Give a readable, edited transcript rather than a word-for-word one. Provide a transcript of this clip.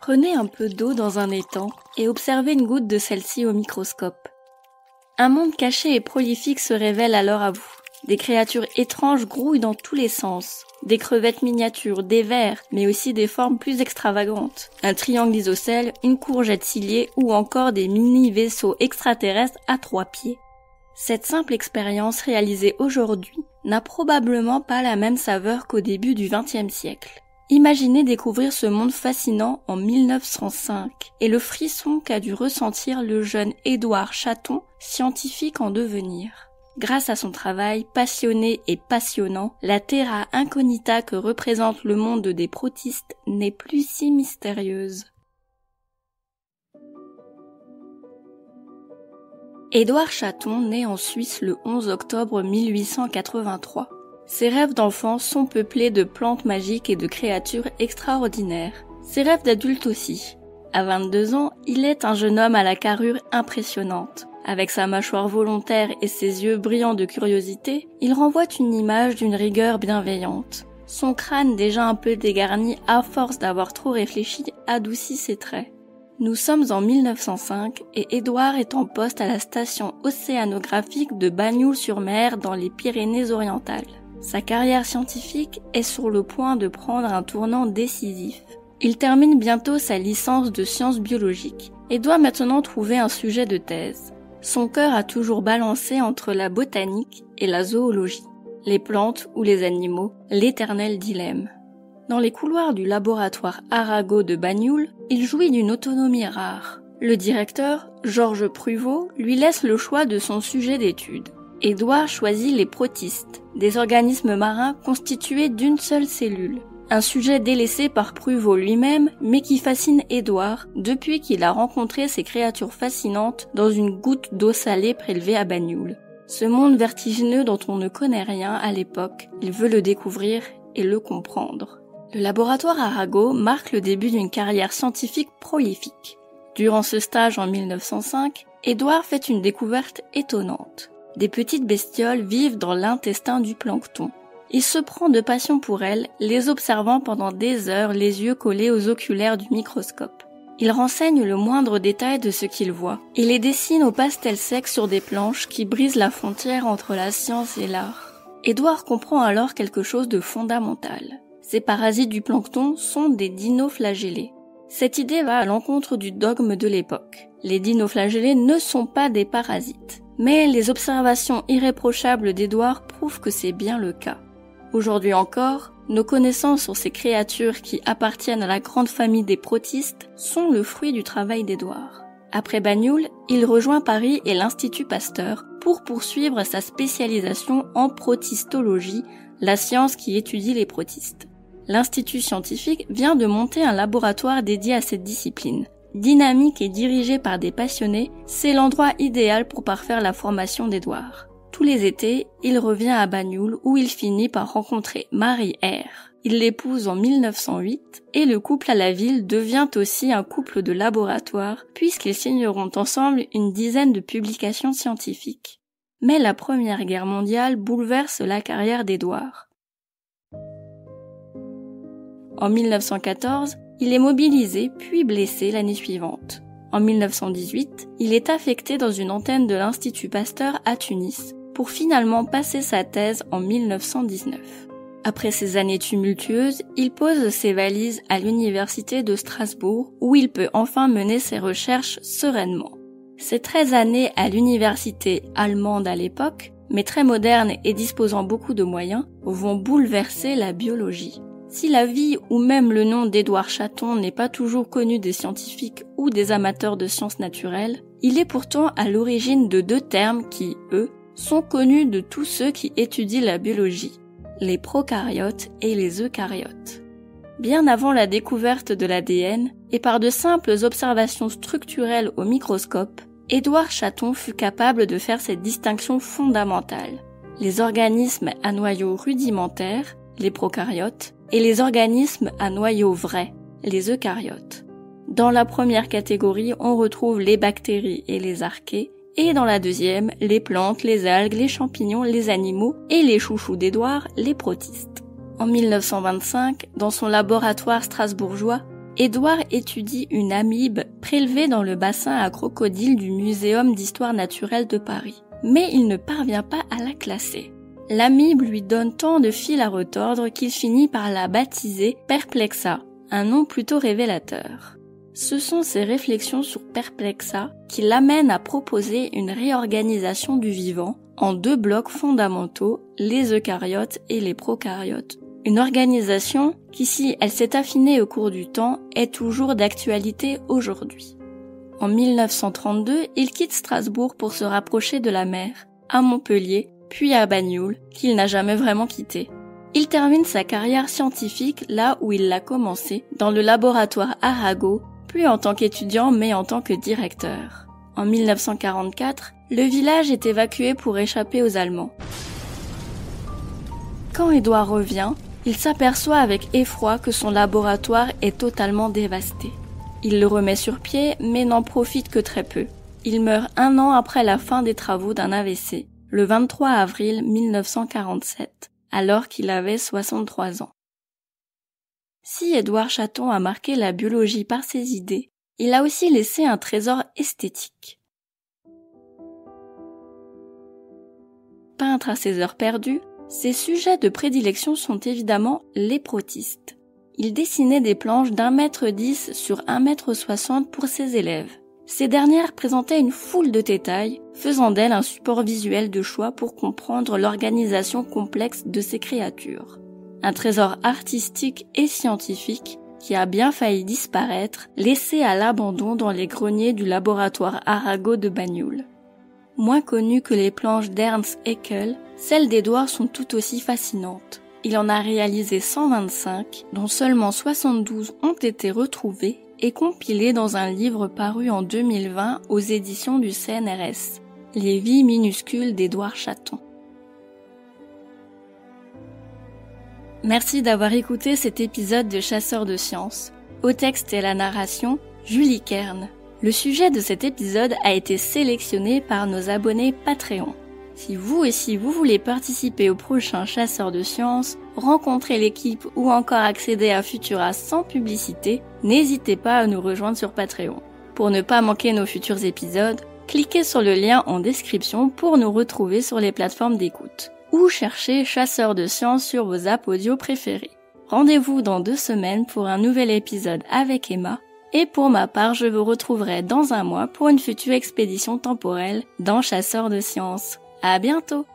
Prenez un peu d'eau dans un étang et observez une goutte de celle-ci au microscope. Un monde caché et prolifique se révèle alors à vous. Des créatures étranges grouillent dans tous les sens. Des crevettes miniatures, des vers, mais aussi des formes plus extravagantes. Un triangle isocèle, une courgette ciliée ou encore des mini-vaisseaux extraterrestres à 3 pieds. Cette simple expérience réalisée aujourd'hui n'a probablement pas la même saveur qu'au début du XXe siècle. Imaginez découvrir ce monde fascinant en 1905 et le frisson qu'a dû ressentir le jeune Édouard Chaton, scientifique en devenir. Grâce à son travail passionné et passionnant, la terra incognita que représente le monde des protistes n'est plus si mystérieuse. Édouard Chaton naît en Suisse le 11 octobre 1883. Ses rêves d'enfant sont peuplés de plantes magiques et de créatures extraordinaires. Ses rêves d'adulte aussi. À 22 ans, il est un jeune homme à la carrure impressionnante. Avec sa mâchoire volontaire et ses yeux brillants de curiosité, il renvoie une image d'une rigueur bienveillante. Son crâne déjà un peu dégarni à force d'avoir trop réfléchi adoucit ses traits. Nous sommes en 1905 et Édouard est en poste à la station océanographique de Bagnoul-sur-Mer dans les Pyrénées-Orientales. Sa carrière scientifique est sur le point de prendre un tournant décisif. Il termine bientôt sa licence de sciences biologiques et doit maintenant trouver un sujet de thèse. Son cœur a toujours balancé entre la botanique et la zoologie, les plantes ou les animaux, l'éternel dilemme. Dans les couloirs du laboratoire Arago de Bagnoul, il jouit d'une autonomie rare. Le directeur, Georges Pruvot, lui laisse le choix de son sujet d'étude. Édouard choisit les protistes, des organismes marins constitués d'une seule cellule. Un sujet délaissé par Pruvot lui-même, mais qui fascine Édouard depuis qu'il a rencontré ces créatures fascinantes dans une goutte d'eau salée prélevée à Bagnoul. Ce monde vertigineux dont on ne connaît rien à l'époque, il veut le découvrir et le comprendre. Le laboratoire Arago marque le début d'une carrière scientifique prolifique. Durant ce stage en 1905, Édouard fait une découverte étonnante. Des petites bestioles vivent dans l'intestin du plancton. Il se prend de passion pour elles, les observant pendant des heures les yeux collés aux oculaires du microscope. Il renseigne le moindre détail de ce qu'il voit et les dessine au pastel sec sur des planches qui brisent la frontière entre la science et l'art. Édouard comprend alors quelque chose de fondamental. Ces parasites du plancton sont des dinoflagellés. Cette idée va à l'encontre du dogme de l'époque. Les dinoflagellés ne sont pas des parasites. Mais les observations irréprochables d'Édouard prouvent que c'est bien le cas. Aujourd'hui encore, nos connaissances sur ces créatures qui appartiennent à la grande famille des protistes sont le fruit du travail d'Édouard. Après Bagnoul, il rejoint Paris et l'Institut Pasteur pour poursuivre sa spécialisation en protistologie, la science qui étudie les protistes. L'Institut scientifique vient de monter un laboratoire dédié à cette discipline. Dynamique et dirigé par des passionnés, c'est l'endroit idéal pour parfaire la formation d'Édouard. Tous les étés, il revient à Bagnoul où il finit par rencontrer Marie R. Il l'épouse en 1908 et le couple à la ville devient aussi un couple de laboratoire puisqu'ils signeront ensemble une dizaine de publications scientifiques. Mais la Première Guerre mondiale bouleverse la carrière d'Édouard. En 1914, il est mobilisé puis blessé l'année suivante. En 1918, il est affecté dans une antenne de l'Institut Pasteur à Tunis pour finalement passer sa thèse en 1919. Après ces années tumultueuses, il pose ses valises à l'université de Strasbourg où il peut enfin mener ses recherches sereinement. Ces 13 années à l'université allemande à l'époque, mais très moderne et disposant beaucoup de moyens, vont bouleverser la biologie. Si la vie ou même le nom d'Édouard Chaton n'est pas toujours connu des scientifiques ou des amateurs de sciences naturelles, il est pourtant à l'origine de 2 termes qui, eux, sont connus de tous ceux qui étudient la biologie, les prokaryotes et les eucaryotes. Bien avant la découverte de l'ADN, et par de simples observations structurelles au microscope, Édouard Chaton fut capable de faire cette distinction fondamentale. Les organismes à noyau rudimentaire, les prokaryotes, et les organismes à noyau vrai, les eucaryotes. Dans la première catégorie, on retrouve les bactéries et les archées, et dans la deuxième, les plantes, les algues, les champignons, les animaux et les chouchous d'Édouard, les protistes. En 1925, dans son laboratoire strasbourgeois, Édouard étudie une amibe prélevée dans le bassin à crocodile du Muséum d'histoire naturelle de Paris. Mais il ne parvient pas à la classer. L'amibe lui donne tant de fil à retordre qu'il finit par la baptiser Perplexa, un nom plutôt révélateur. Ce sont ses réflexions sur Perplexa qui l'amènent à proposer une réorganisation du vivant en 2 blocs fondamentaux, les eucaryotes et les prokaryotes. Une organisation qui, si elle s'est affinée au cours du temps, est toujours d'actualité aujourd'hui. En 1932, il quitte Strasbourg pour se rapprocher de la mer, à Montpellier, puis à Banyuls, qu'il n'a jamais vraiment quitté. Il termine sa carrière scientifique là où il l'a commencé, dans le laboratoire Arago, plus en tant qu'étudiant mais en tant que directeur. En 1944, le village est évacué pour échapper aux Allemands. Quand Édouard revient, il s'aperçoit avec effroi que son laboratoire est totalement dévasté. Il le remet sur pied, mais n'en profite que très peu. Il meurt 1 an après la fin des travaux d'un AVC, le 23 avril 1947, alors qu'il avait 63 ans. Si Édouard Chaton a marqué la biologie par ses idées, il a aussi laissé un trésor esthétique. Peintre à ses heures perdues, ses sujets de prédilection sont évidemment les protistes. Il dessinait des planches d'1,10 m sur 1,60 m pour ses élèves. Ces dernières présentaient une foule de détails, faisant d'elles un support visuel de choix pour comprendre l'organisation complexe de ces créatures. Un trésor artistique et scientifique qui a bien failli disparaître, laissé à l'abandon dans les greniers du laboratoire Arago de Banyuls. Moins connues que les planches d'Ernst Haeckel, celles d'Édouard sont tout aussi fascinantes. Il en a réalisé 125, dont seulement 72 ont été retrouvées et compilées dans un livre paru en 2020 aux éditions du CNRS, Les vies minuscules d'Édouard Chaton. Merci d'avoir écouté cet épisode de Chasseurs de sciences. Au texte et à la narration, Julie Kern. Le sujet de cet épisode a été sélectionné par nos abonnés Patreon. Si vous aussi vous voulez participer au prochain Chasseurs de sciences, rencontrer l'équipe ou encore accéder à Futura sans publicité, n'hésitez pas à nous rejoindre sur Patreon. Pour ne pas manquer nos futurs épisodes, cliquez sur le lien en description pour nous retrouver sur les plateformes d'écoute. Ou cherchez Chasseurs de sciences sur vos apps audio préférées. Rendez-vous dans 2 semaines pour un nouvel épisode avec Emma. Et pour ma part, je vous retrouverai dans 1 mois pour une future expédition temporelle dans Chasseurs de sciences. À bientôt!